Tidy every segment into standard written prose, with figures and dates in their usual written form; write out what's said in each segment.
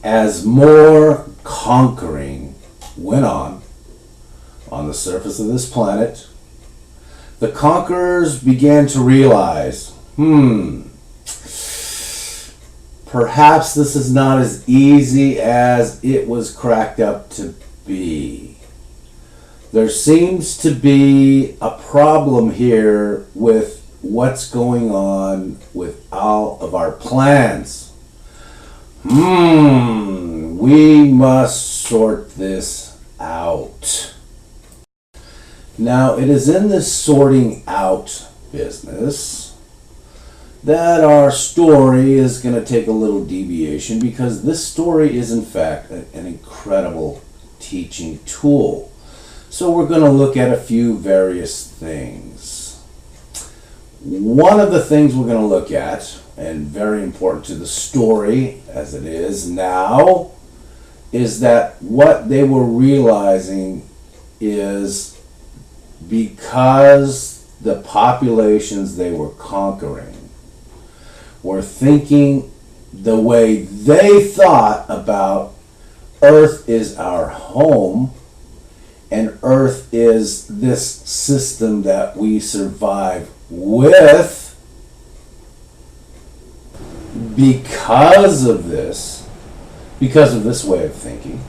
as more conquering went on the surface of this planet, the conquerors began to realize, perhaps this is not as easy as it was cracked up to be. There seems to be a problem here with what's going on with all of our plans. We must sort this out. Now, it is in this sorting out business that our story is going to take a little deviation, because this story is in fact an incredible teaching tool. So we're going to look at a few various things. One of the things we're going to look at, and very important to the story as it is now, is that what they were realizing is, because the populations they were conquering were thinking the way they thought about Earth is our home, and Earth is this system that we survive with. Because of this way of thinking,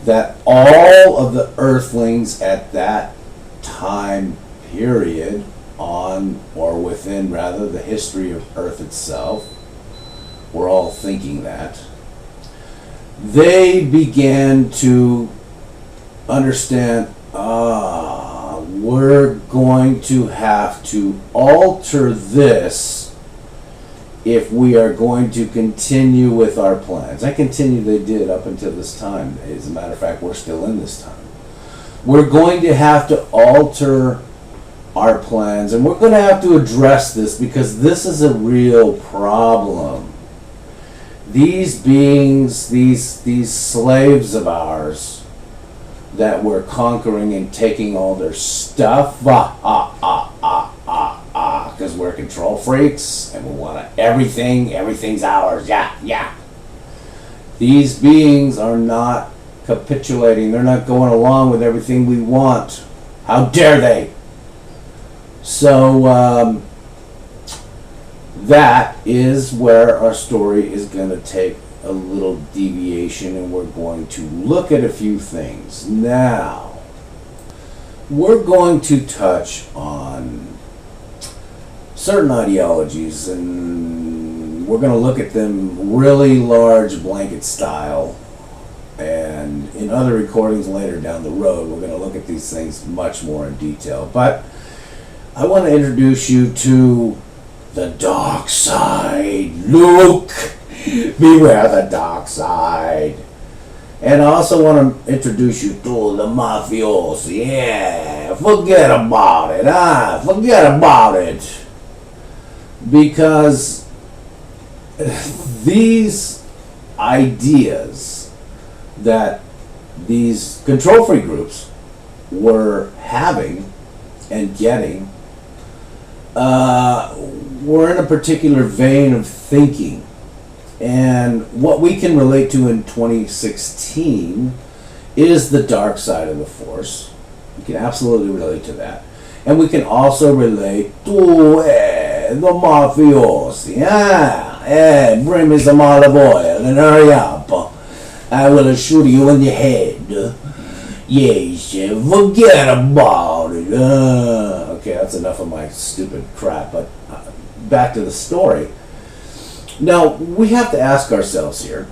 that all of the Earthlings at that time period on, or within rather, the history of Earth itself, we're all thinking that, they began to understand, we're going to have to alter this if we are going to continue with our plans. I continue, they did up until this time. As a matter of fact, we're still in this time. We're going to have to alter our plans, and we're going to have to address this, because this is a real problem. These beings, these slaves of ours that we're conquering and taking all their stuff, because we're control freaks and we want everything's ours, yeah. These beings are not capitulating. They're not going along with everything we want. How dare they? So that is where our story is going to take a little deviation, and we're going to look at a few things. Now, we're going to touch on certain ideologies, and we're going to look at them really large blanket style, and in other recordings later down the road we're going to look at these things much more in detail. But I want to introduce you to the dark side. Luke, beware the dark side. And I also want to introduce you to the mafiosi. Yeah, forget about it, forget about it. Because these ideas that these control freak groups were having and getting were in a particular vein of thinking. And what we can relate to in 2016 is the dark side of the Force. We can absolutely relate to that. And we can also relate to the mafiosi. Bring me some olive oil and hurry up. I will shoot you in the head. Yes, forget about it. Okay, that's enough of my stupid crap, but back to the story. Now, we have to ask ourselves here,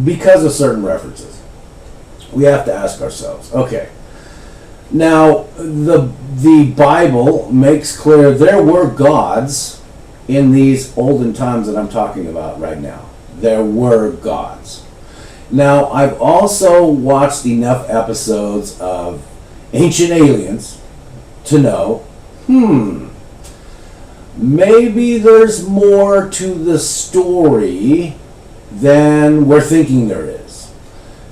because of certain references, we have to ask ourselves, okay, now the Bible makes clear there were gods in these olden times that I'm talking about right now. There were gods. Now, I've also watched enough episodes of Ancient Aliens to know, maybe there's more to the story than we're thinking there is.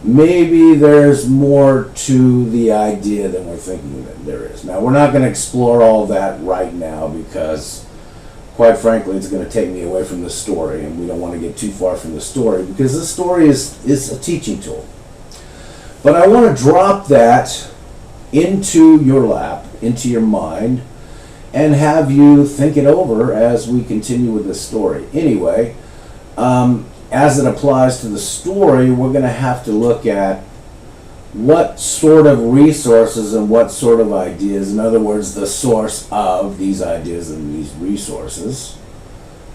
Maybe there's more to the idea than we're thinking that there is. Now, we're not going to explore all that right now because quite frankly, it's going to take me away from the story, and we don't want to get too far from the story because the story is a teaching tool. But I want to drop that into your lap, into your mind, and have you think it over as we continue with this story. Anyway, as it applies to the story, we're going to have to look at what sort of resources and what sort of ideas, in other words, the source of these ideas and these resources,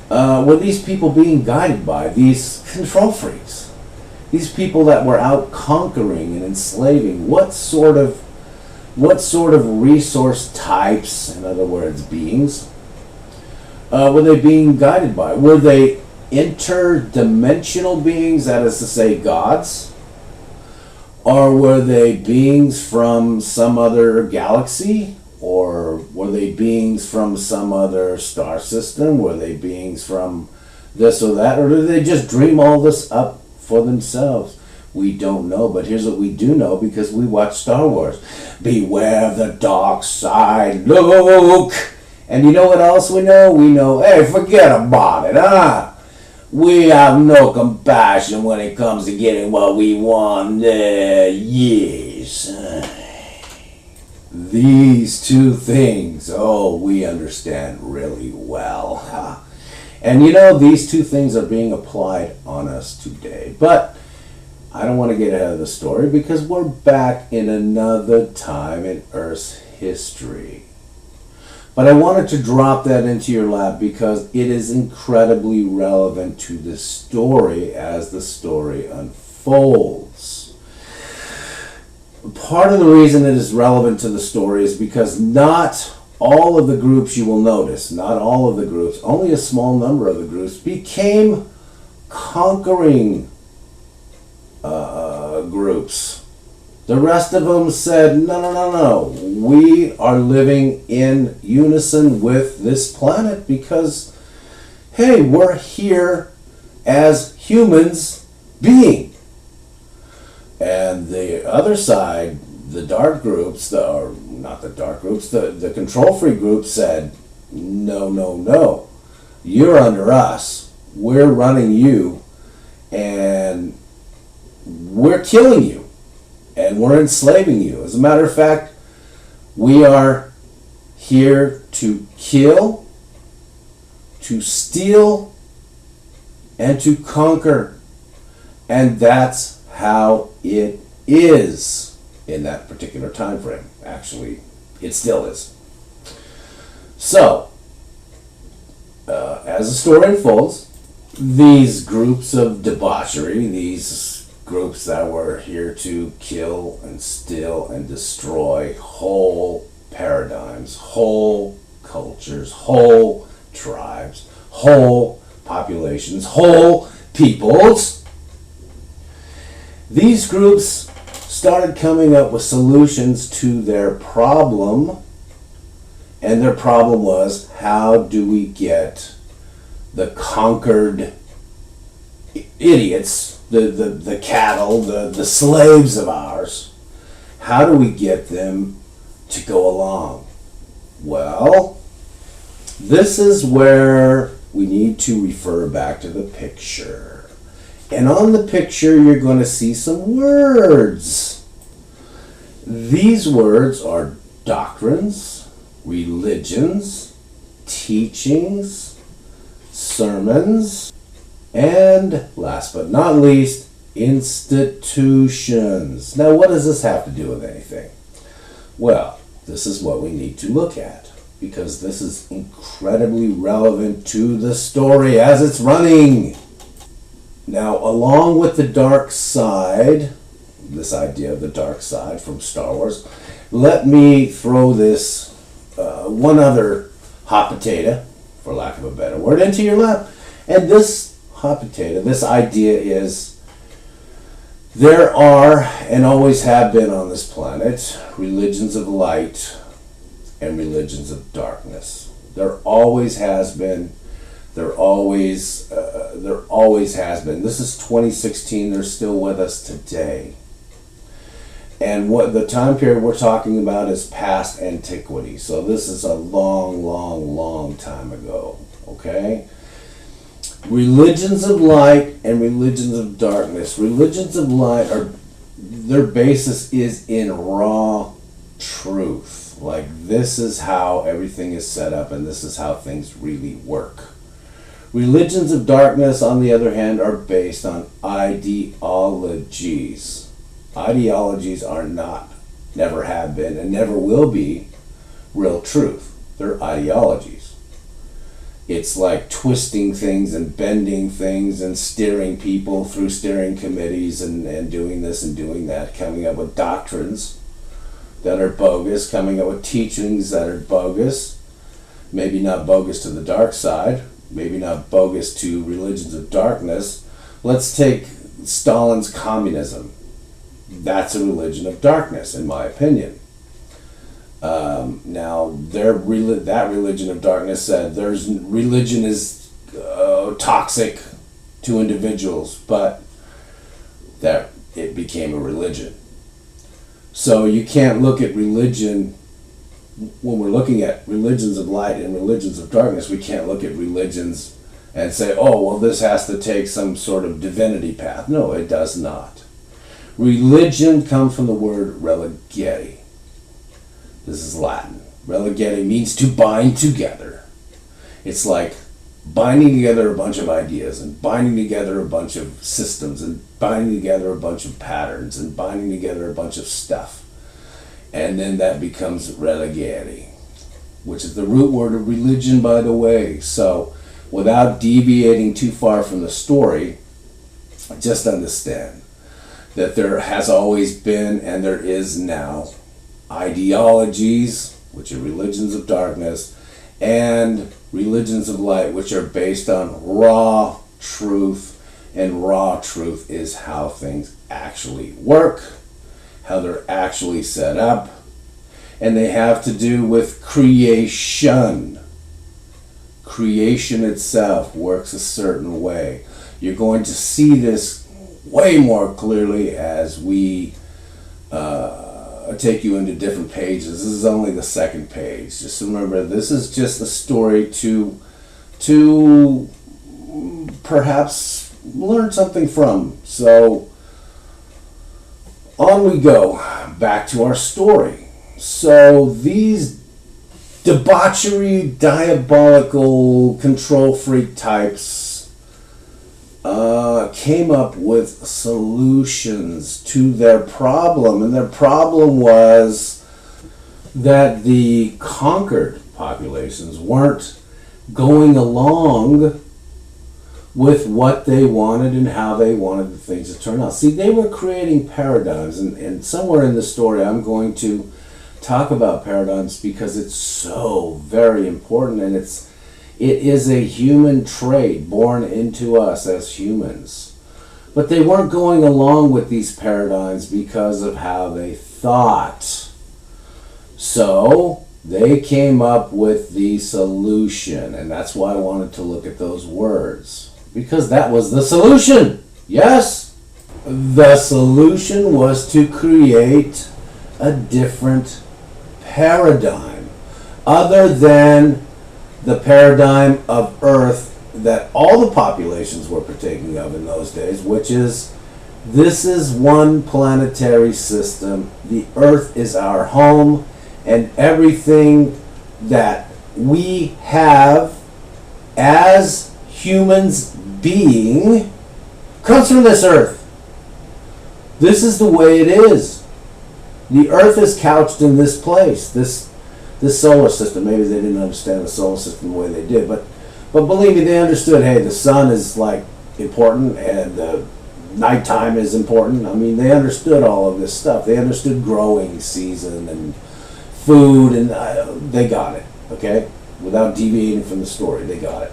were these people being guided by, these control freaks, these people that were out conquering and enslaving. What sort of resource types, in other words, beings, were they being guided by? Were they interdimensional beings, that is to say, gods? Or were they beings from some other galaxy? Or were they beings from some other star system? Were they beings from this or that? Or did they just dream all this up for themselves? We don't know, but here's what we do know because we watch Star Wars. Beware the dark side, Luke! And you know what else we know? We know, hey, forget about it, huh? We have no compassion when it comes to getting what we want. Yes. These two things, we understand really well. And you know, these two things are being applied on us today. But I don't want to get ahead of the story because we're back in another time in Earth's history. But I wanted to drop that into your lap because it is incredibly relevant to the story as the story unfolds. Part of the reason it is relevant to the story is because not all of the groups, you will notice, not all of the groups, only a small number of the groups became conquering groups. The rest of them said, no, we are living in unison with this planet because, hey, we're here as humans being. And the other side, the dark groups, the control freak group said, no, you're under us. We're running you and we're killing you. And we're enslaving you. As a matter of fact, we are here to kill, to steal, and to conquer. And that's how it is in that particular time frame. Actually, it still is. So, as the story unfolds, these groups of debauchery, these groups that were here to kill and steal and destroy whole paradigms, whole cultures, whole tribes, whole populations, whole peoples. These groups started coming up with solutions to their problem, and their problem was, how do we get the conquered idiots, the cattle, the slaves of ours, how do we get them to go along? Well, this is where we need to refer back to the picture. And on the picture, you're going to see some words. These words are doctrines, religions, teachings, sermons, and last but not least, institutions. Now, what does this have to do with anything? Well, this is what we need to look at because this is incredibly relevant to the story as it's running. Now, along with the dark side, this idea of the dark side from Star Wars, let me throw this one other hot potato, for lack of a better word, into your lap. And this hot potato, this idea is there are and always have been on this planet religions of light and religions of darkness. There always has been. There always has been. This is 2016. They're still with us today. And what the time period we're talking about is past antiquity. So this is a long time ago. A okay? Religions of light and religions of darkness. Religions of light their basis is in raw truth. Like, this is how everything is set up and this is how things really work. Religions of darkness, on the other hand, are based on ideologies. Ideologies are not, never have been, and never will be real truth. They're ideologies. It's like twisting things and bending things and steering people through steering committees and doing this and doing that, coming up with doctrines that are bogus, coming up with teachings that are bogus, maybe not bogus to the dark side, maybe not bogus to religions of darkness. Let's take Stalin's communism. That's a religion of darkness, in my opinion. Now, that religion of darkness said religion is toxic to individuals, but that it became a religion. So you can't look at religion, when we're looking at religions of light and religions of darkness, we can't look at religions and say, oh, well, this has to take some sort of divinity path. No, it does not. Religion comes from the word religare. This is Latin. Religare means to bind together. It's like binding together a bunch of ideas and binding together a bunch of systems and binding together a bunch of patterns and binding together a bunch of stuff. And then that becomes religare, which is the root word of religion, by the way. So without deviating too far from the story, just understand that there has always been and there is now ideologies, which are religions of darkness, and religions of light, which are based on raw truth, and raw truth is how things actually work, how they're actually set up, and they have to do with creation. Creation itself works a certain way. You're going to see this way more clearly as we take you into different pages. This is only the second page. Just remember, this is just a story to perhaps learn something from. So on we go, back to our story. So these debauchery, diabolical, control freak types came up with solutions to their problem, and their problem was that the conquered populations weren't going along with what they wanted and how they wanted the things to turn out. See, they were creating paradigms, and somewhere in the story I'm going to talk about paradigms because it's so very important, and it is a human trait born into us as humans. But they weren't going along with these paradigms because of how they thought. So they came up with the solution, and that's why I wanted to look at those words, because that was the solution. Yes? The solution was to create a different paradigm other than the paradigm of Earth that all the populations were partaking of in those days, which is, this is one planetary system. The Earth is our home, and everything that we have as humans being comes from this Earth. This is the way it is. The Earth is couched in this place, this solar system. Maybe they didn't understand the solar system the way they did, but believe me, they understood, hey, the sun is like important and the nighttime is important. I mean, they understood all of this stuff. They understood growing season and food, and they got it, okay? Without deviating from the story, they got it.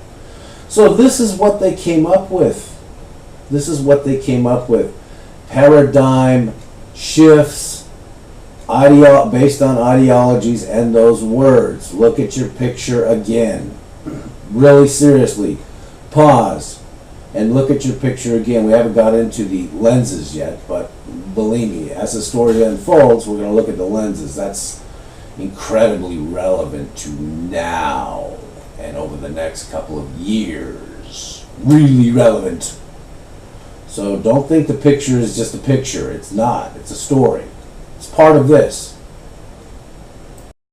So this is what they came up with. This is what they came up with. Paradigm shifts, based on ideologies and those words. Look at your picture again. Really seriously. Pause and look at your picture again. We haven't got into the lenses yet, but believe me, as the story unfolds, we're going to look at the lenses. That's incredibly relevant to now. and over the next couple of years. Really relevant. So don't think the picture is just a picture. It's not. It's a story. It's part of this.